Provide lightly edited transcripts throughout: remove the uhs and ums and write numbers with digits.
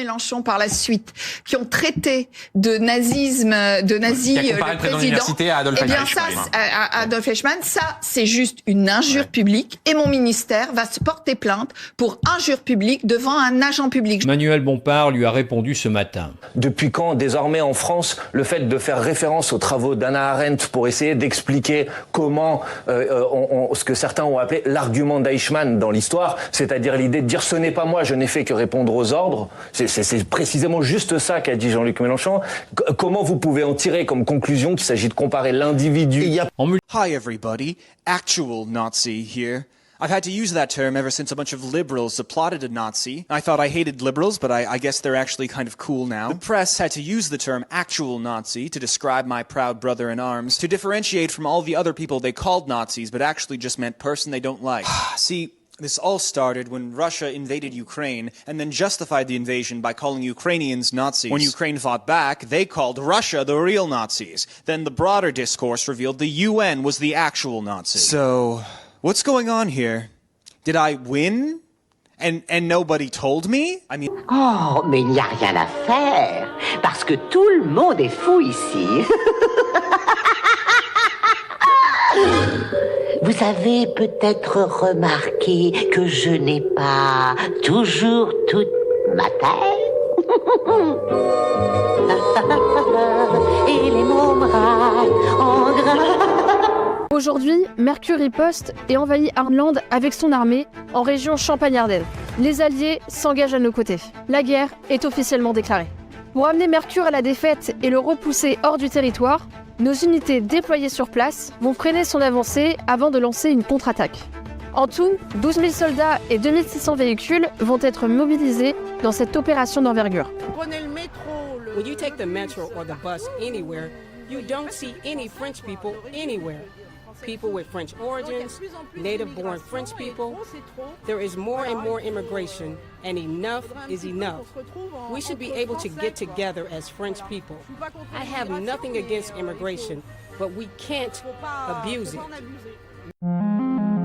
Mélenchon par la suite, qui ont traité de nazisme, de nazi le président. À Adolf eh bien Eichmann. ça, à Adolf Eichmann, ça c'est juste une injure publique et mon ministère va se porter plainte pour injure publique devant un agent public. Manuel Bompard lui a répondu ce matin. Depuis quand, désormais en France, le fait de faire référence aux travaux d'Hannah Arendt pour essayer d'expliquer comment ce que certains ont appelé l'argument d'Eichmann dans l'histoire, c'est-à-dire l'idée de dire ce n'est pas moi, je n'ai fait que répondre aux ordres, c'est précisément juste ça qu'a dit Jean-Luc Mélenchon. Comment vous pouvez en tirer comme conclusion qu'il s'agit de comparer l'individu? Hi everybody, actual Nazi here. I've had to use that term ever since a bunch of liberals applauded a Nazi. I thought I hated liberals, but I guess they're actually kind of cool now. The press had to use the term actual Nazi to describe my proud brother in arms, to differentiate from all the other people they called Nazis, but actually just meant person they don't like. See, this all started when Russia invaded Ukraine and then justified the invasion by calling Ukrainians Nazis. When Ukraine fought back, they called Russia the real Nazis. Then the broader discourse revealed the UN was the actual Nazis. So, what's going on here? Did I win? And nobody told me? I mean... Oh, mais il n'y a rien à faire, parce que tout le monde est fou ici. Vous avez peut-être remarqué que je n'ai pas toujours toute ma tête. Et les mots me raillent en gras. Aujourd'hui, Mercure riposte et envahit Arnland avec son armée en région Champagne-Ardenne. Les Alliés s'engagent à nos côtés. La guerre est officiellement déclarée. Pour amener Mercure à la défaite et le repousser hors du territoire, nos unités déployées sur place vont freiner son avancée avant de lancer une contre-attaque. En tout, 12 000 soldats et 2600 véhicules vont être mobilisés dans cette opération d'envergure. Prenez le métro, When you take the metro or the bus anywhere, you don't see any French people anywhere. People with French origins, native-born French people. There is more and more immigration, and enough is enough. We should be able to get together as French people. I have nothing against immigration, but we can't abuse it.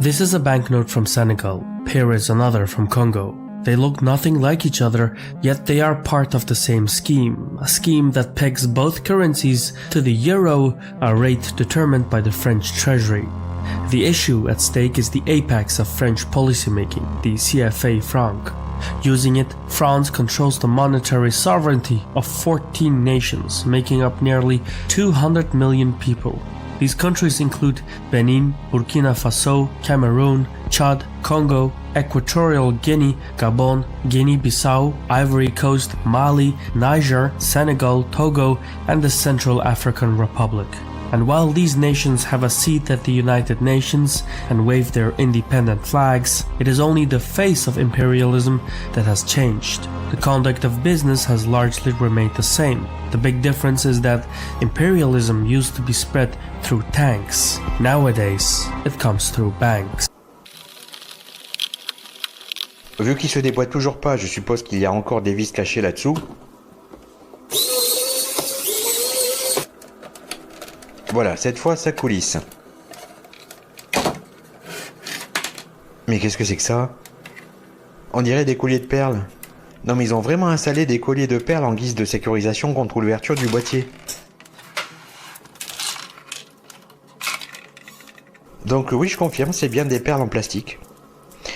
This is a banknote from Senegal. Here is another from Congo. They look nothing like each other, yet they are part of the same scheme, a scheme that pegs both currencies to the euro, a rate determined by the French treasury. The issue at stake is the apex of French policymaking, the CFA franc. Using it, France controls the monetary sovereignty of 14 nations, making up nearly 200 million people. These countries include Benin, Burkina Faso, Cameroon, Chad, Congo, Equatorial Guinea, Gabon, Guinea-Bissau, Ivory Coast, Mali, Niger, Senegal, Togo, and the Central African Republic. And while these nations have a seat at the United Nations and wave their independent flags, it is only the face of imperialism that has changed. The conduct of business has largely remained the same. The big difference is that imperialism used to be spread through tanks. Nowadays, it comes through banks. Vu qu'il se déboîte toujours pas, je suppose qu'il y a encore des vis cachées là-dessous. Voilà, cette fois ça coulisse. Mais qu'est-ce que c'est que ça? On dirait des colliers de perles. Non mais ils ont vraiment installé des colliers de perles en guise de sécurisation contre l'ouverture du boîtier. Donc oui, je confirme, c'est bien des perles en plastique.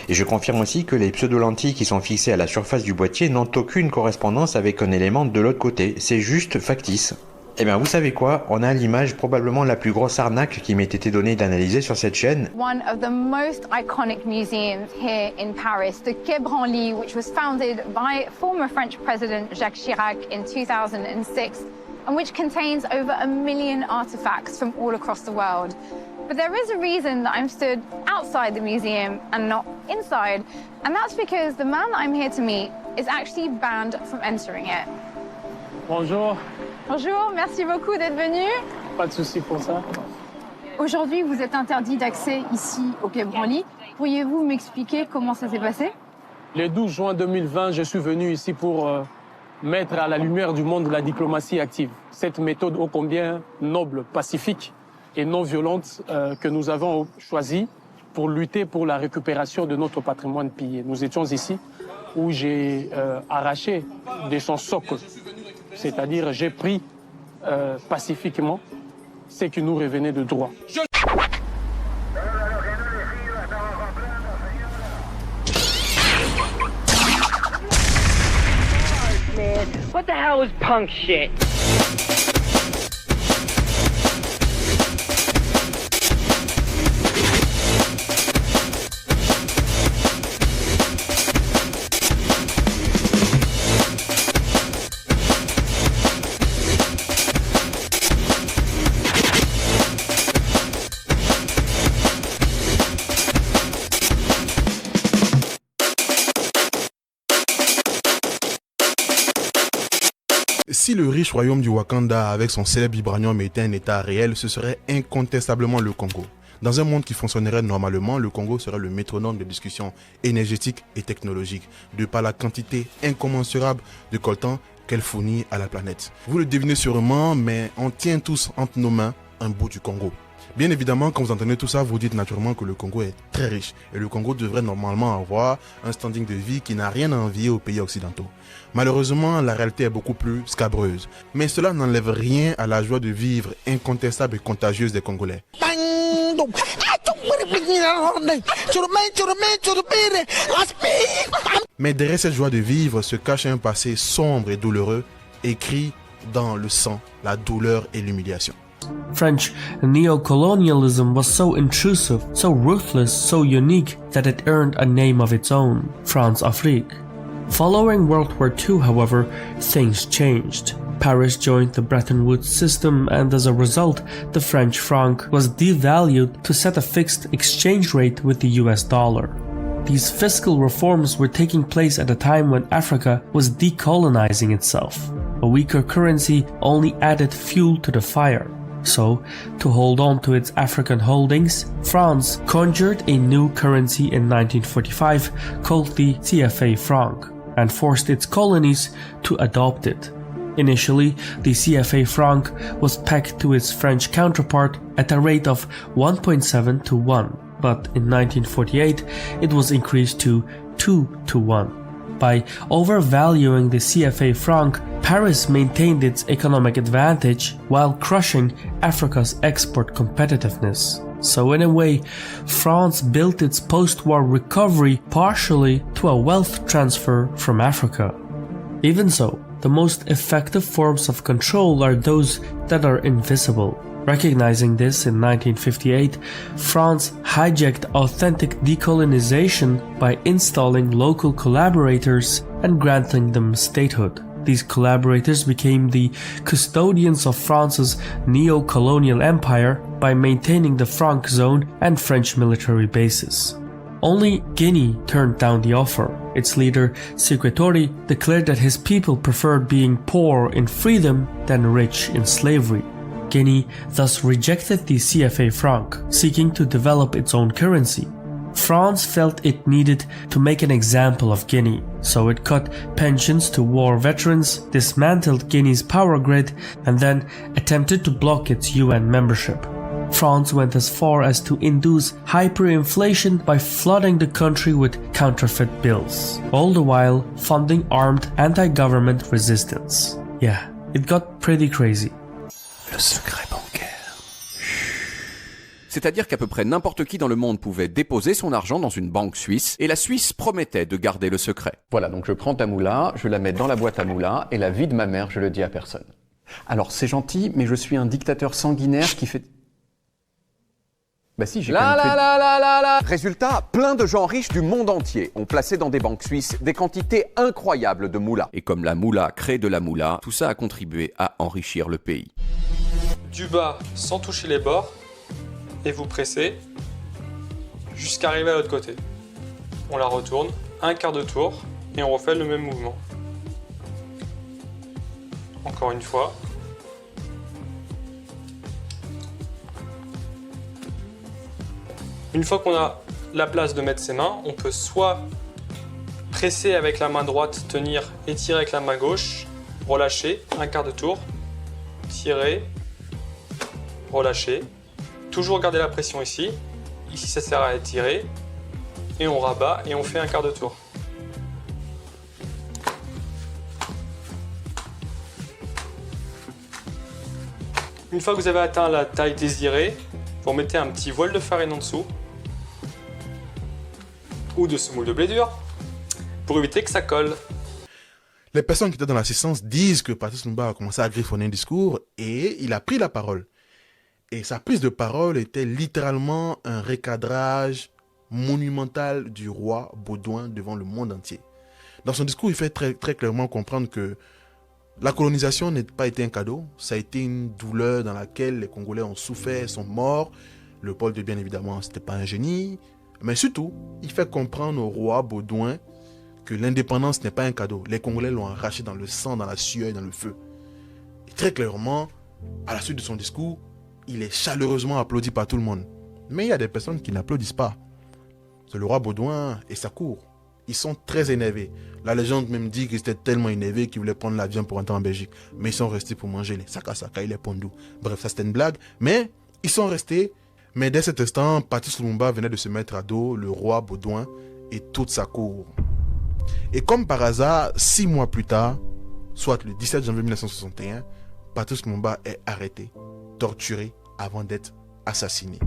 Et je confirme aussi que les pseudo-lentilles qui sont fixées à la surface du boîtier n'ont aucune correspondance avec un élément de l'autre côté. C'est juste factice. Eh bien, vous savez quoi? On a l'image probablement la plus grosse arnaque qui m'ait été donnée d'analyser sur cette chaîne. One of the most iconic museums here in Paris, the Quai Branly, which was founded by former French President Jacques Chirac in 2006, and which contains over 1 million artifacts from all across the world. But there is a reason that I'm stood outside the museum and not inside, and that's because the man that I'm here to meet is actually banned from entering it. Bonjour. Bonjour, merci beaucoup d'être venu. Pas de souci pour ça. Aujourd'hui, vous êtes interdit d'accès ici au Quai Branly. Pourriez-vous m'expliquer comment ça s'est passé? Le 12 juin 2020, je suis venu ici pour mettre à la lumière du monde la diplomatie active. Cette méthode ô combien noble, pacifique et non violente que nous avons choisie pour lutter pour la récupération de notre patrimoine pillé. Nous étions ici où j'ai arraché de son socle. C'est-à-dire j'ai pris pacifiquement ce qui nous revenait de droit. Man, what the hell is punk shit? Si le riche royaume du Wakanda avec son célèbre vibranium était un état réel, ce serait incontestablement le Congo. Dans un monde qui fonctionnerait normalement, le Congo serait le métronome de discussions énergétiques et technologiques, de par la quantité incommensurable de coltan qu'elle fournit à la planète. Vous le devinez sûrement, mais on tient tous entre nos mains un bout du Congo. Bien évidemment, quand vous entendez tout ça, vous dites naturellement que le Congo est très riche et le Congo devrait normalement avoir un standing de vie qui n'a rien à envier aux pays occidentaux. Malheureusement, la réalité est beaucoup plus scabreuse. Mais cela n'enlève rien à la joie de vivre incontestable et contagieuse des Congolais. Mais derrière cette joie de vivre se cache un passé sombre et douloureux, écrit dans le sang, la douleur et l'humiliation. French neo-colonialism was so intrusive, so ruthless, so unique that it earned a name of its own, France-Afrique. Following World War II, however, things changed. Paris joined the Bretton Woods system, and as a result, the French franc was devalued to set a fixed exchange rate with the US dollar. These fiscal reforms were taking place at a time when Africa was decolonizing itself. A weaker currency only added fuel to the fire. So, to hold on to its African holdings, France conjured a new currency in 1945 called the CFA franc and forced its colonies to adopt it. Initially, the CFA franc was pegged to its French counterpart at a rate of 1.7 to 1, but in 1948 it was increased to 2 to 1. By overvaluing the CFA franc, Paris maintained its economic advantage while crushing Africa's export competitiveness. So in a way, France built its post-war recovery partially to a wealth transfer from Africa. Even so, the most effective forms of control are those that are invisible. Recognizing this in 1958, France hijacked authentic decolonization by installing local collaborators and granting them statehood. These collaborators became the custodians of France's neo-colonial empire by maintaining the franc zone and French military bases. Only Guinea turned down the offer. Its leader, Sékou Touré, declared that his people preferred being poor in freedom than rich in slavery. Guinea thus rejected the CFA franc, seeking to develop its own currency. France felt it needed to make an example of Guinea, so it cut pensions to war veterans, dismantled Guinea's power grid, and then attempted to block its UN membership. France went as far as to induce hyperinflation by flooding the country with counterfeit bills, all the while funding armed anti-government resistance. Yeah, it got pretty crazy. Le secret bancaire. C'est-à-dire qu'à peu près n'importe qui dans le monde pouvait déposer son argent dans une banque suisse et la Suisse promettait de garder le secret. Voilà, donc je prends ta moula, je la mets dans la boîte à moula et la vie de ma mère, je le dis à personne. Alors c'est gentil, mais je suis un dictateur sanguinaire qui fait... Bah si, j'ai Résultat, plein de gens riches du monde entier ont placé dans des banques suisses des quantités incroyables de moula. Et comme la moula crée de la moula, tout ça a contribué à enrichir le pays. Du bas, sans toucher les bords, et vous pressez jusqu'à arriver à l'autre côté. On la retourne, un quart de tour, et on refait le même mouvement. Encore une fois. Une fois qu'on a la place de mettre ses mains, on peut soit presser avec la main droite, tenir et tirer avec la main gauche, relâcher, un quart de tour, tirer, relâcher. Toujours garder la pression ici. Ici, ça sert à étirer. Et on rabat et on fait un quart de tour. Une fois que vous avez atteint la taille désirée, vous mettez un petit voile de farine en dessous ou de semoule de blé dur pour éviter que ça colle. Les personnes qui étaient dans l'assistance disent que Patrice Lumumba a commencé à griffonner un discours et il a pris la parole. Et sa prise de parole était littéralement un recadrage monumental du roi Baudouin devant le monde entier. Dans son discours, il fait très, très clairement comprendre que la colonisation n'a pas été un cadeau, ça a été une douleur dans laquelle les Congolais ont souffert, sont morts. Léopold, bien évidemment, c'était pas un génie. Mais surtout, il fait comprendre au roi Baudouin que l'indépendance n'est pas un cadeau. Les Congolais l'ont arraché dans le sang, dans la sueur et dans le feu. Et très clairement, à la suite de son discours, il est chaleureusement applaudi par tout le monde. Mais il y a des personnes qui n'applaudissent pas. C'est le roi Baudouin et sa cour. Ils sont très énervés. La légende même dit qu'ils étaient tellement énervés qu'ils voulaient prendre l'avion pour entrer en Belgique. Mais ils sont restés pour manger les saka et les pondous. Bref, ça c'était une blague. Mais ils sont restés. Mais dès cet instant, Patrice Lumumba venait de se mettre à dos le roi Baudouin et toute sa cour. Et comme par hasard, 6 mois plus tard, soit le 17 janvier 1961, Patrice Lumumba est arrêté, torturé avant d'être assassiné.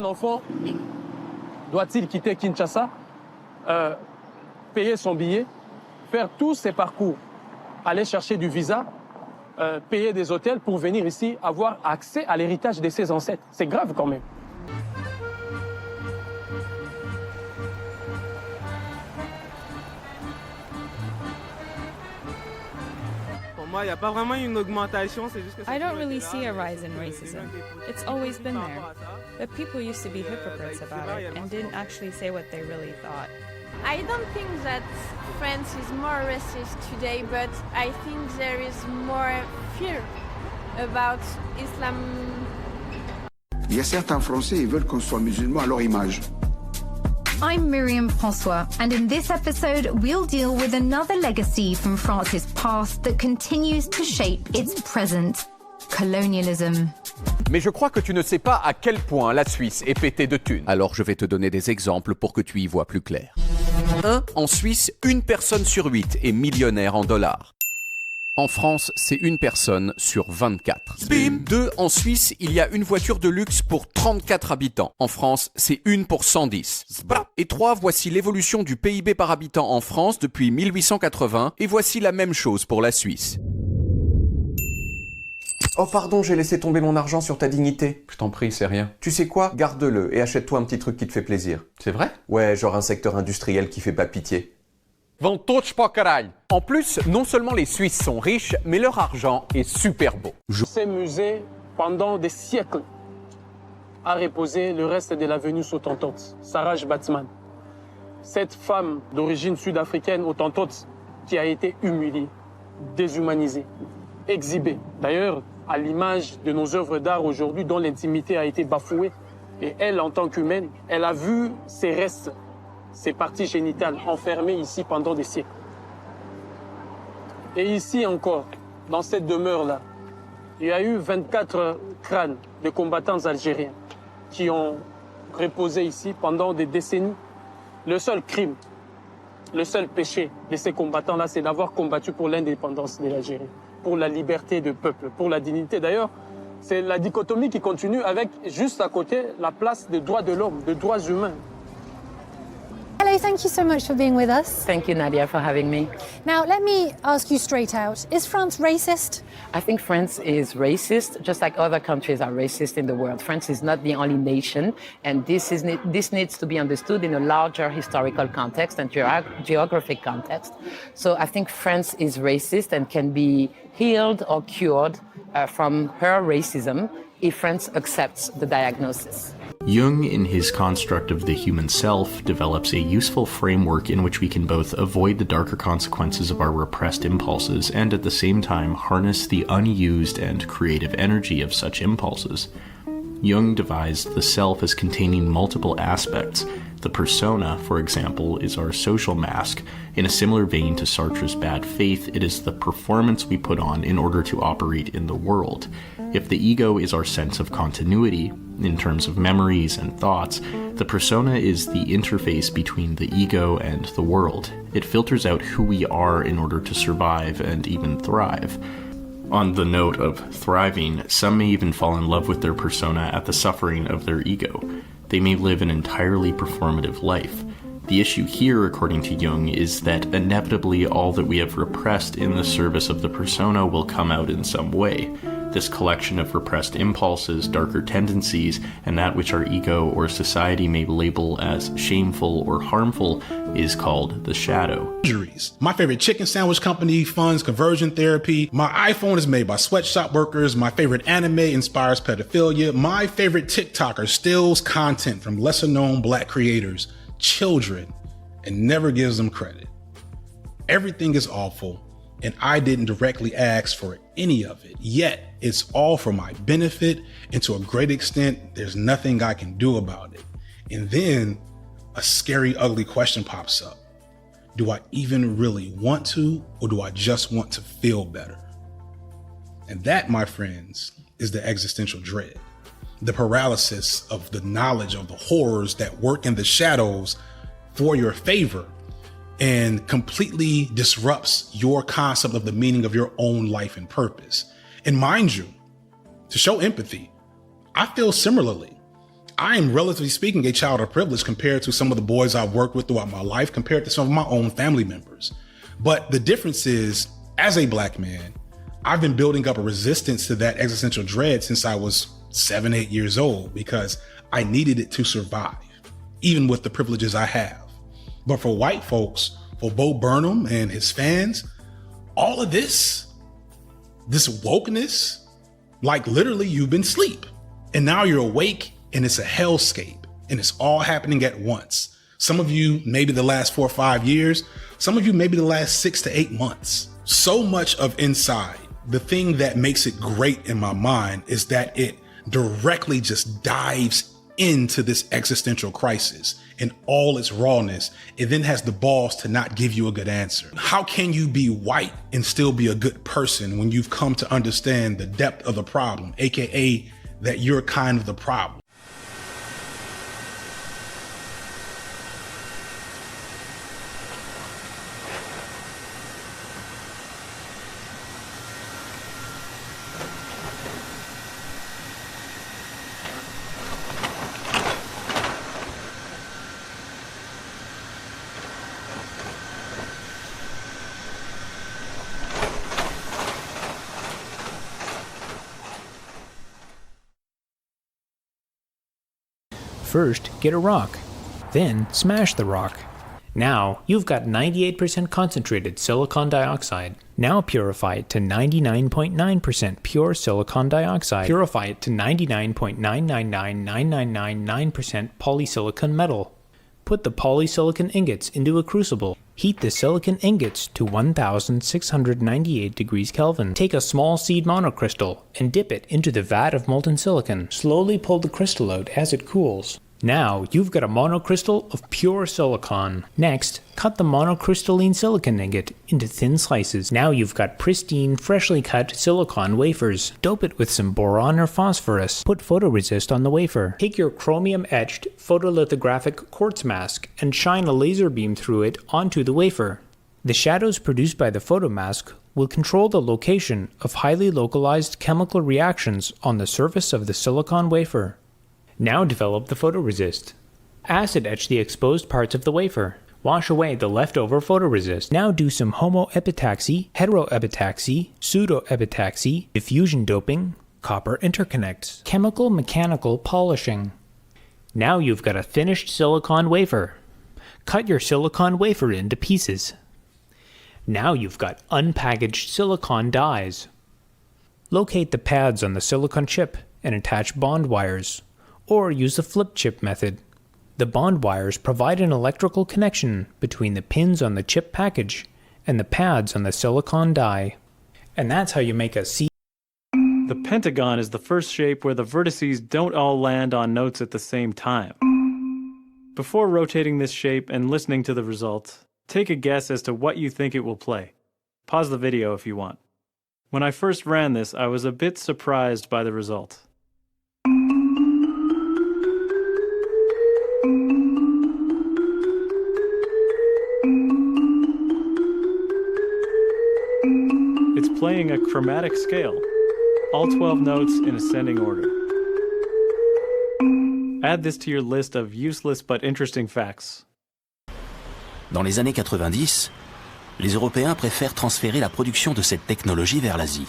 L'enfant doit-il quitter Kinshasa, payer son billet, faire tous ses parcours, aller chercher du visa, payer des hôtels pour venir ici avoir accès à l'héritage de ses ancêtres? C'est grave quand même. Pour moi, il n'y a pas vraiment une augmentation, c'est juste que I don't really see a rise in racism. It's always been there. But people used to be hypocrites about it and didn't actually say what they really thought. I don't think that France is more racist today, but I think there is more fear about Islam. Il y a certains Français, ils veulent qu'on soit musulman à leur image. I'm Myriam François, and in this episode, we'll deal with another legacy from France's past that continues to shape its present: colonialism. Mais je crois que tu ne sais pas à quel point la Suisse est pétée de thunes. Alors je vais te donner des exemples pour que tu y vois plus clair. 1. En Suisse, 1 personne sur 8 est millionnaire en dollars. En France, c'est 1 personne sur 24. Bim. 2. En Suisse, il y a 1 voiture de luxe pour 34 habitants. En France, c'est 1 pour 110. Et 3. Voici l'évolution du PIB par habitant en France depuis 1880. Et voici la même chose pour la Suisse. Oh pardon, j'ai laissé tomber mon argent sur ta dignité. Je t'en prie, c'est rien. Tu sais quoi? Garde-le et achète-toi un petit truc qui te fait plaisir. C'est vrai? Ouais, genre un secteur industriel qui fait pas pitié. Vont tous pas caralho. En plus, non seulement les Suisses sont riches, mais leur argent est super beau. Ces musées, pendant des siècles, a reposé le reste de la Vénus autentote, Sarah Batzman. Cette femme d'origine sud-africaine autentote qui a été humiliée, déshumanisée, exhibée. D'ailleurs, à l'image de nos œuvres d'art aujourd'hui dont l'intimité a été bafouée. Et elle, en tant qu'humaine, elle a vu ses restes, ses parties génitales enfermées ici pendant des siècles. Et ici encore, dans cette demeure-là, il y a eu 24 crânes de combattants algériens qui ont reposé ici pendant des décennies. Le seul crime, le seul péché de ces combattants-là, c'est d'avoir combattu pour l'indépendance de l'Algérie, pour la liberté de peuple, pour la dignité. D'ailleurs, c'est la dichotomie qui continue avec, juste à côté, la place des droits de l'homme, des droits humains. Hello, thank you so much for being with us. Thank you, Nadia, for having me. Now, let me ask you straight out. Is France racist? I think France is racist, just like other countries are racist in the world. France is not the only nation, and this needs to be understood in a larger historical context and geographic context. So I think France is racist and can be healed or cured from her racism if France accepts the diagnosis. Jung, in his construct of the human self, develops a useful framework in which we can both avoid the darker consequences of our repressed impulses and at the same time harness the unused and creative energy of such impulses. Jung devised the self as containing multiple aspects. The persona, for example, is our social mask. In a similar vein to Sartre's bad faith, it is the performance we put on in order to operate in the world. If the ego is our sense of continuity, in terms of memories and thoughts, the persona is the interface between the ego and the world. It filters out who we are in order to survive and even thrive. On the note of thriving, some may even fall in love with their persona at the suffering of their ego. They may live an entirely performative life. The issue here, according to Jung, is that inevitably all that we have repressed in the service of the persona will come out in some way. This collection of repressed impulses, darker tendencies, and that which our ego or society may label as shameful or harmful is called the shadow. Injuries. My favorite chicken sandwich company funds conversion therapy. My iPhone is made by sweatshop workers. My favorite anime inspires pedophilia. My favorite TikToker steals content from lesser known black creators, children, and never gives them credit. Everything is awful, and I didn't directly ask for any of it, yet it's all for my benefit, and to a great extent, there's nothing I can do about it. And then a scary, ugly question pops up. Do I even really want to, or do I just want to feel better? And that, my friends, is the existential dread. The paralysis of the knowledge of the horrors that work in the shadows for your favor and completely disrupts your concept of the meaning of your own life and purpose. And mind you, to show empathy, I feel similarly. I am, relatively speaking, a child of privilege compared to some of the boys I've worked with throughout my life, compared to some of my own family members. But the difference is, as a black man, I've been building up a resistance to that existential dread since I was 7, 8 years old, because I needed it to survive, even with the privileges I have. But for white folks, for Bo Burnham and his fans, all of this wokeness, like literally you've been asleep and now you're awake and it's a hellscape and it's all happening at once. Some of you, maybe the last 4 or 5 years, some of you, maybe the last 6 to 8 months. So much of inside, the thing that makes it great in my mind is that it directly just dives into this existential crisis in all its rawness. It then has the balls to not give you a good answer. How can you be white and still be a good person when you've come to understand the depth of the problem, aka that you're kind of the problem? First, get a rock, then smash the rock. Now, you've got 98% concentrated silicon dioxide. Now purify it to 99.9% pure silicon dioxide. Purify it to 99.9999999% polysilicon metal. Put the polysilicon ingots into a crucible. Heat the silicon ingots to 1698 degrees Kelvin. Take a small seed monocrystal and dip it into the vat of molten silicon. Slowly pull the crystal out as it cools. Now you've got a monocrystal of pure silicon. Next, cut the monocrystalline silicon ingot into thin slices. Now you've got pristine, freshly cut silicon wafers. Dope it with some boron or phosphorus. Put photoresist on the wafer. Take your chromium-etched photolithographic quartz mask and shine a laser beam through it onto the wafer. The shadows produced by the photomask will control the location of highly localized chemical reactions on the surface of the silicon wafer. Now develop the photoresist. Acid etch the exposed parts of the wafer. Wash away the leftover photoresist. Now do some homoepitaxy, heteroepitaxy, pseudoepitaxy, diffusion doping, copper interconnects, chemical mechanical polishing. Now you've got a finished silicon wafer. Cut your silicon wafer into pieces. Now you've got unpackaged silicon dies. Locate the pads on the silicon chip and attach bond wires, or use the flip chip method. The bond wires provide an electrical connection between the pins on the chip package and the pads on the silicon die. And that's how you make a The pentagon is the first shape where the vertices don't all land on notes at the same time. Before rotating this shape and listening to the result, take a guess as to what you think it will play. Pause the video if you want. When I first ran this, I was a bit surprised by the result. It's playing a chromatic scale, all 12 notes in ascending order. Add this to your list of useless but interesting facts. Dans les années 90, les Européens préfèrent transférer la production de cette technologie vers l'Asie.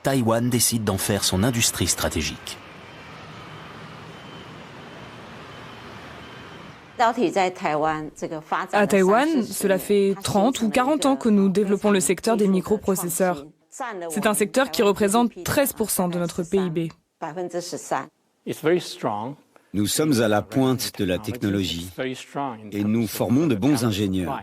Taïwan décide d'en faire son industrie stratégique. À Taïwan, cela fait 30 ou 40 ans que nous développons le secteur des microprocesseurs. C'est un secteur qui représente 13% de notre PIB. Nous sommes à la pointe de la technologie et nous formons de bons ingénieurs.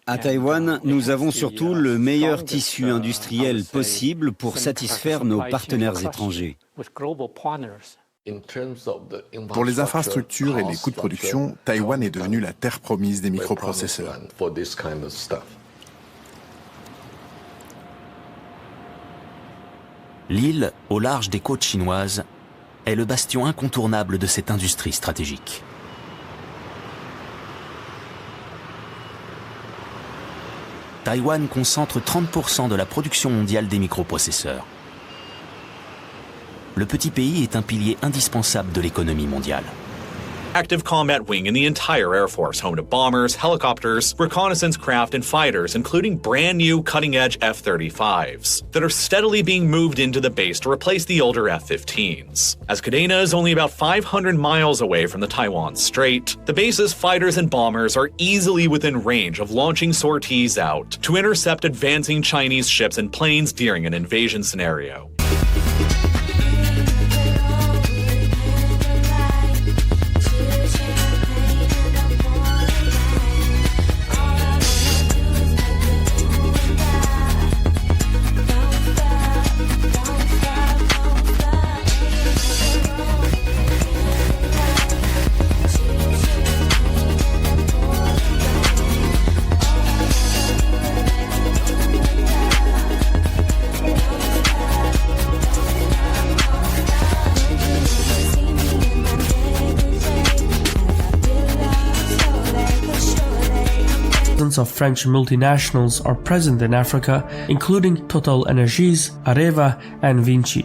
À Taïwan, nous avons surtout le meilleur tissu industriel possible pour satisfaire nos partenaires étrangers. Pour les infrastructures et les coûts de production, Taïwan est devenue la terre promise des microprocesseurs. L'île, au large des côtes chinoises, est le bastion incontournable de cette industrie stratégique. Taïwan concentre 30% de la production mondiale des microprocesseurs. Le petit pays est un pilier indispensable de l'économie mondiale. Active combat wing in the entire Air Force, home to bombers, helicopters, reconnaissance craft, and fighters, including brand new cutting-edge F-35s that are steadily being moved into the base to replace the older F-15s. As Kadena is only about 500 miles away from the Taiwan Strait, the base's fighters and bombers are easily within range of launching sorties out to intercept advancing Chinese ships and planes during an invasion scenario. Of French multinationals are present in Africa, including Total Energies, Areva, and Vinci.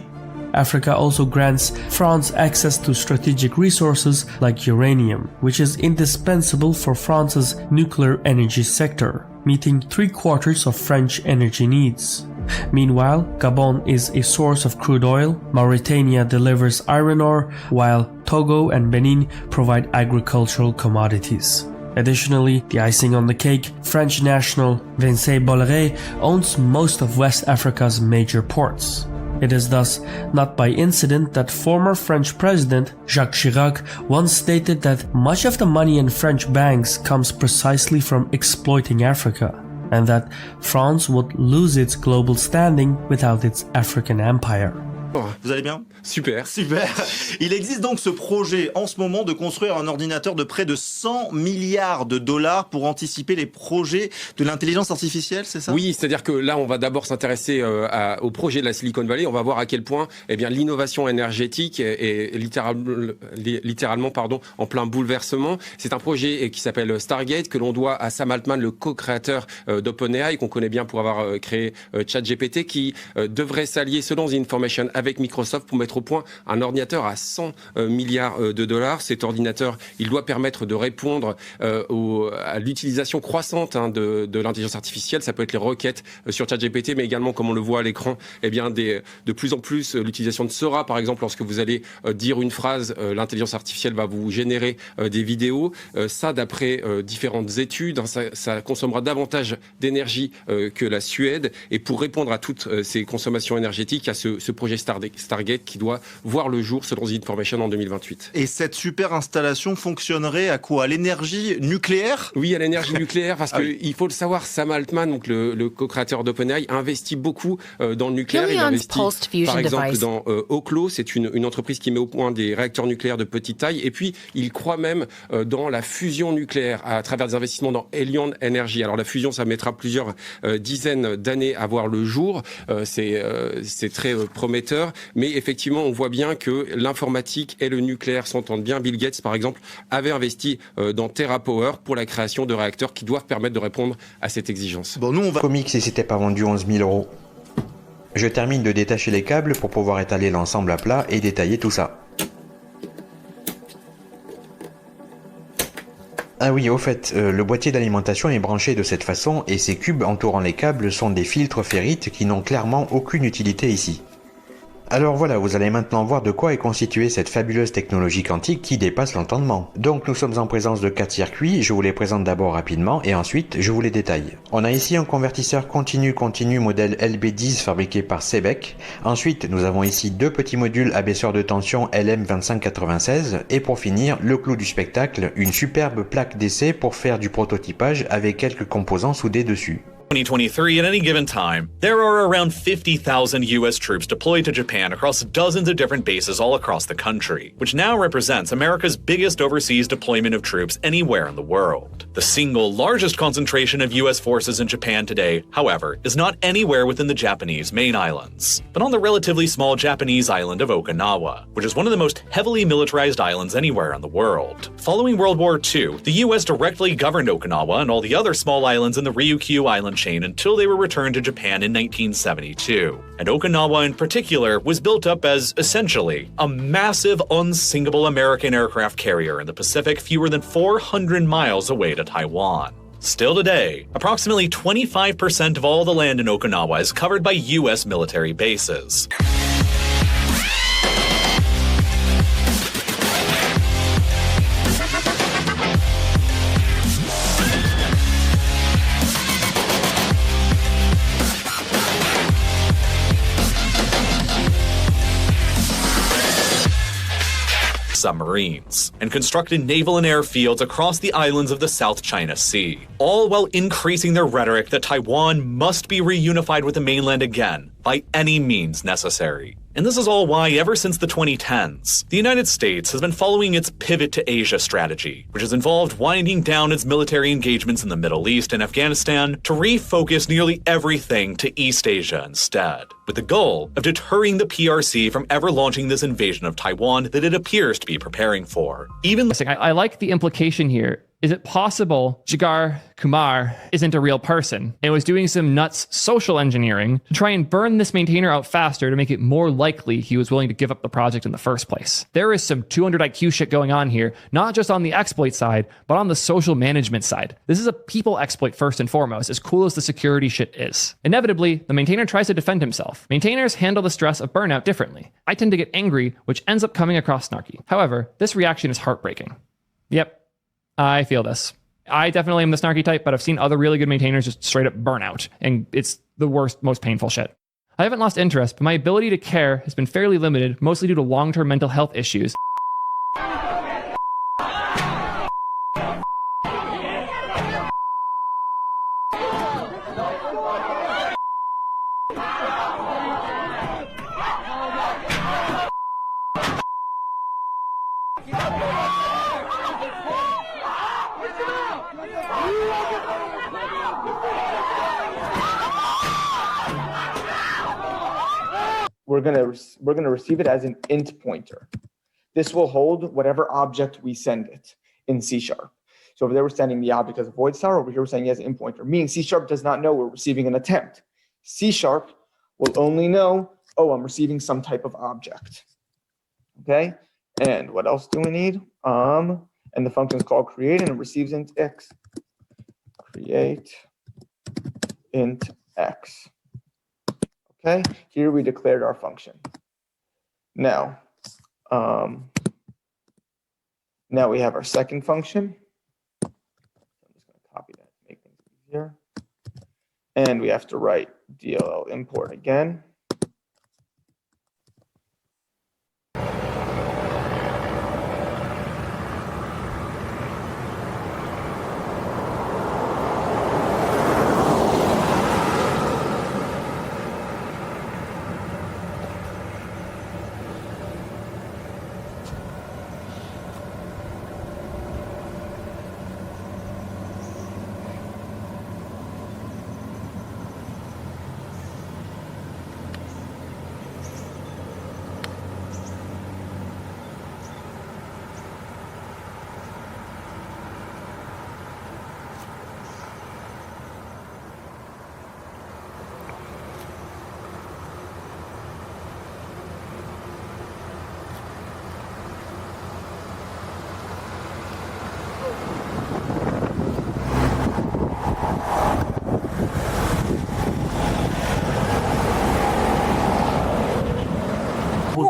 Africa also grants France access to strategic resources like uranium, which is indispensable for France's nuclear energy sector, meeting 3/4 of French energy needs. Meanwhile, Gabon is a source of crude oil, Mauritania delivers iron ore, while Togo and Benin provide agricultural commodities. Additionally, the icing on the cake, French national Vincent Bolloré owns most of West Africa's major ports. It is thus not by incident that former French President Jacques Chirac once stated that much of the money in French banks comes precisely from exploiting Africa, and that France would lose its global standing without its African empire. Vous allez bien ? Super. Super. Il existe donc ce projet en ce moment de construire un ordinateur de près de 100 milliards de dollars pour anticiper les projets de l'intelligence artificielle, c'est ça ? Oui, c'est-à-dire que là, on va d'abord s'intéresser au projet de la Silicon Valley. On va voir à quel point l'innovation énergétique est littéralement en plein bouleversement. C'est un projet qui s'appelle Stargate, que l'on doit à Sam Altman, le co-créateur d'OpenAI, qu'on connaît bien pour avoir créé ChatGPT, qui devrait s'allier, selon The Information, avec Microsoft pour mettre au point un ordinateur à 100 milliards de dollars. Cet ordinateur, il doit permettre de répondre à l'utilisation croissante de l'intelligence artificielle. Ça peut être les requêtes sur ChatGPT, mais également, comme on le voit à l'écran, de plus en plus l'utilisation de Sora, par exemple, lorsque vous allez dire une phrase, l'intelligence artificielle va vous générer des vidéos. Ça, d'après différentes études, ça consommera davantage d'énergie que la Suède. Et pour répondre à toutes ces consommations énergétiques, à ce projet Stargate, Stargate qui doit voir le jour selon The Information en 2028. Et cette super installation fonctionnerait à quoi? À l'énergie nucléaire? Oui, à l'énergie nucléaire, parce qu'il faut le savoir, Sam Altman, donc le co-créateur d'OpenAI, investit beaucoup dans le nucléaire. Il investit, par exemple, dans Aucun, c'est une entreprise qui met au point des réacteurs nucléaires de petite taille. Et puis, il croit même dans la fusion nucléaire à travers des investissements dans Elion Energy. Alors, la fusion, ça mettra plusieurs dizaines d'années à voir le jour. C'est très prometteur. Mais effectivement, on voit bien que l'informatique et le nucléaire s'entendent bien. Bill Gates, par exemple, avait investi dans TerraPower pour la création de réacteurs qui doivent permettre de répondre à cette exigence. Bon, nous, on va... Comics, et c'était pas vendu 11 000 €. Je termine de détacher les câbles pour pouvoir étaler l'ensemble à plat et détailler tout ça. Ah oui, au fait, le boîtier d'alimentation est branché de cette façon et ces cubes entourant les câbles sont des filtres ferrites qui n'ont clairement aucune utilité ici. Alors voilà, vous allez maintenant voir de quoi est constituée cette fabuleuse technologie quantique qui dépasse l'entendement. Donc nous sommes en présence de 4 circuits, je vous les présente d'abord rapidement et ensuite je vous les détaille. On a ici un convertisseur continu modèle LB10 fabriqué par Sebec. Ensuite nous avons ici 2 petits modules abaisseurs de tension LM2596 et pour finir, le clou du spectacle, une superbe plaque d'essai pour faire du prototypage avec quelques composants soudés dessus. 2023, at any given time, there are around 50,000 US troops deployed to Japan across dozens of different bases all across the country, which now represents America's biggest overseas deployment of troops anywhere in the world. The single largest concentration of US forces in Japan today, however, is not anywhere within the Japanese main islands, but on the relatively small Japanese island of Okinawa, which is one of the most heavily militarized islands anywhere in the world. Following World War II, the US directly governed Okinawa and all the other small islands in the Ryukyu Island chain until they were returned to Japan in 1972. And Okinawa in particular was built up as, essentially, a massive unsinkable American aircraft carrier in the Pacific fewer than 400 miles away to Taiwan. Still today, approximately 25% of all the land in Okinawa is covered by US military bases. Submarines, and constructed naval and airfields across the islands of the South China Sea, all while increasing their rhetoric that Taiwan must be reunified with the mainland again by any means necessary. And this is all why, ever since the 2010s, the United States has been following its pivot to Asia strategy, which has involved winding down its military engagements in the Middle East and Afghanistan to refocus nearly everything to East Asia instead, with the goal of deterring the PRC from ever launching this invasion of Taiwan that it appears to be preparing for. I like the implication here. Is it possible Jigar Kumar isn't a real person and was doing some nuts social engineering to try and burn this maintainer out faster to make it more likely he was willing to give up the project in the first place? There is some 200 IQ shit going on here, not just on the exploit side, but on the social management side. This is a people exploit first and foremost, as cool as the security shit is. Inevitably, the maintainer tries to defend himself. Maintainers handle the stress of burnout differently. I tend to get angry, which ends up coming across snarky. However, this reaction is heartbreaking. Yep. I feel this. I definitely am the snarky type, but I've seen other really good maintainers just straight up burn out, and it's the worst, most painful shit. I haven't lost interest, but my ability to care has been fairly limited, mostly due to long-term mental health issues. We're gonna receive it as an int pointer. This will hold whatever object we send it in C#. So over there we're sending the object as a void star. Over here we're sending it as an int pointer. Meaning C# does not know we're receiving an attempt. C# will only know, oh, I'm receiving some type of object. Okay. And what else do we need? And the function is called create, and it receives int x. Create int x. Okay, here we declared our function. Now we have our second function. I'm just going to copy that to make things easier. And we have to write DLL import again.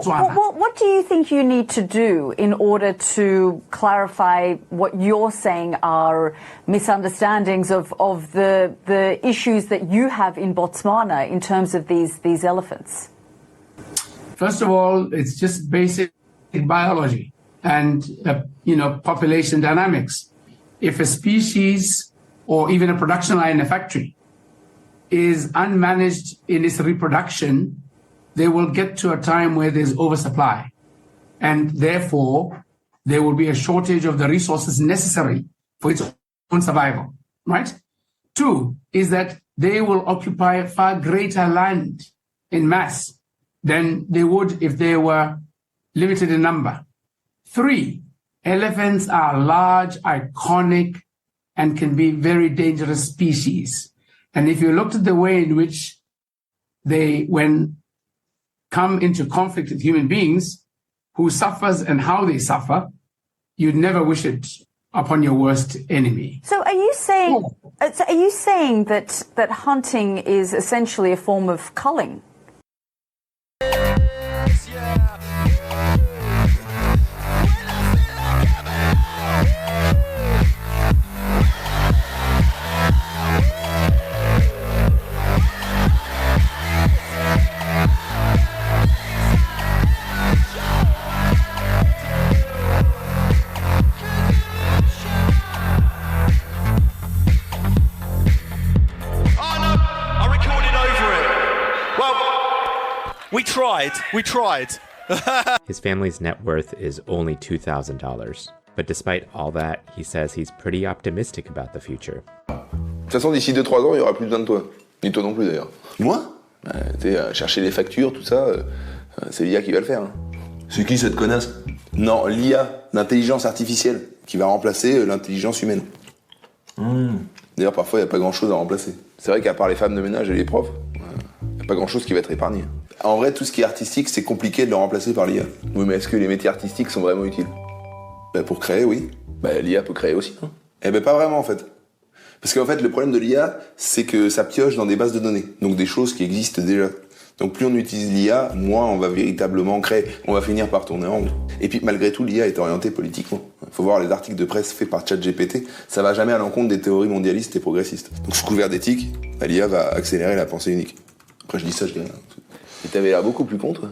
Botswana. What do you think you need to do in order to clarify what you're saying are misunderstandings of the issues that you have in Botswana in terms of these elephants? First of all, it's just basic biology and population dynamics. If a species or even a production line in a factory is unmanaged in its reproduction, they will get to a time where there's oversupply. And therefore, there will be a shortage of the resources necessary for its own survival, right? 2 is that they will occupy far greater land in mass than they would if they were limited in number. 3, elephants are large, iconic, and can be very dangerous species. And if you looked at the way in which they, when come into conflict with human beings, who suffers and how they suffer, you'd never wish it upon your worst enemy. So are you saying that hunting is essentially a form of culling? We tried. His family's net worth is only $2,000. But despite all that, he says he's pretty optimistic about the future. De toute façon, d'ici 2-3 ans, il n'y aura plus besoin de toi. Ni toi non plus d'ailleurs. Moi chercher les factures, tout ça, c'est l'IA qui va le faire. Hein. C'est qui cette connasse? Non, l'IA, l'intelligence artificielle, qui va remplacer l'intelligence humaine. D'ailleurs, parfois, il n'y a pas grand-chose à remplacer. C'est vrai qu'à part les femmes de ménage et les profs, il n'y a pas grand-chose qui va être épargné. En vrai, tout ce qui est artistique, c'est compliqué de le remplacer par l'IA. Oui, mais est-ce que les métiers artistiques sont vraiment utiles? Pour créer, oui. L'IA peut créer aussi. Hein. Pas vraiment, en fait. Parce qu'en fait, le problème de l'IA, c'est que ça pioche dans des bases de données. Donc des choses qui existent déjà. Donc plus on utilise l'IA, moins on va véritablement créer. On va finir par tourner en rond. Et puis malgré tout, l'IA est orientée politiquement. Il faut voir les articles de presse faits par ChatGPT. Ça va jamais à l'encontre des théories mondialistes et progressistes. Donc sous couvert d'éthique, l'IA va accélérer la pensée unique. Après je dis ça, je dis rien. Et t'avais l'air beaucoup plus contre.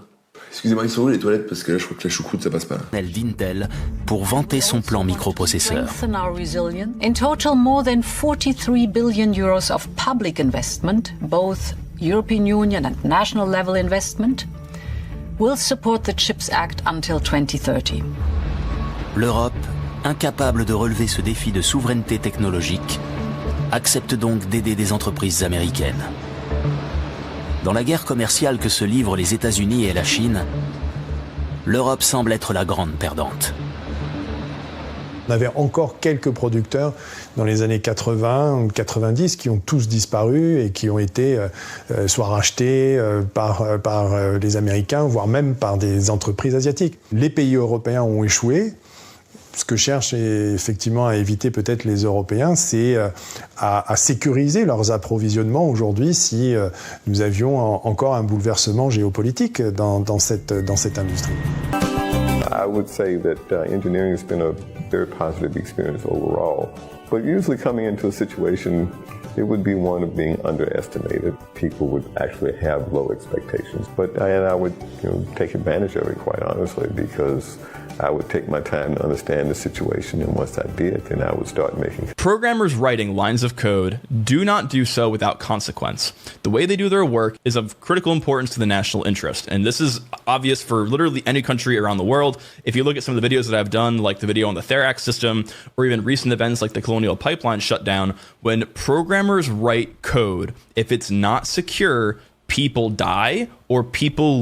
Excusez-moi, ils sont où les toilettes? Parce que là, je crois que la choucroute, ça passe pas là. d'Intel pour vanter son plan microprocesseur. In total, more than 43 billion euros of public investment, both European Union and national level investment, will support the CHIPS Act until 2030. L'Europe, incapable de relever ce défi de souveraineté technologique, accepte donc d'aider des entreprises américaines. Dans la guerre commerciale que se livrent les États-Unis et la Chine, l'Europe semble être la grande perdante. On avait encore quelques producteurs dans les années 80 ou 90 qui ont tous disparu et qui ont été soit rachetés par les Américains, voire même par des entreprises asiatiques. Les pays européens ont échoué. Ce que cherchent effectivement à éviter peut-être les Européens, c'est à sécuriser leurs approvisionnements aujourd'hui si nous avions encore un bouleversement géopolitique dans cette industrie. I would say that engineering has been a very positive experience overall. But usually coming into a situation, it would be one of being underestimated. People would actually have low expectations. But I would take advantage of it, quite honestly, because I would take my time to understand the situation, and once I did, then I would start making. Programmers writing lines of code do not do so without consequence. The way they do their work is of critical importance to the national interest, and this is obvious for literally any country around the world. If you look at some of the videos that I've done, like the video on the Therax system, or even recent events like the Colonial Pipeline shutdown, when programmers write code, if it's not secure, people die or people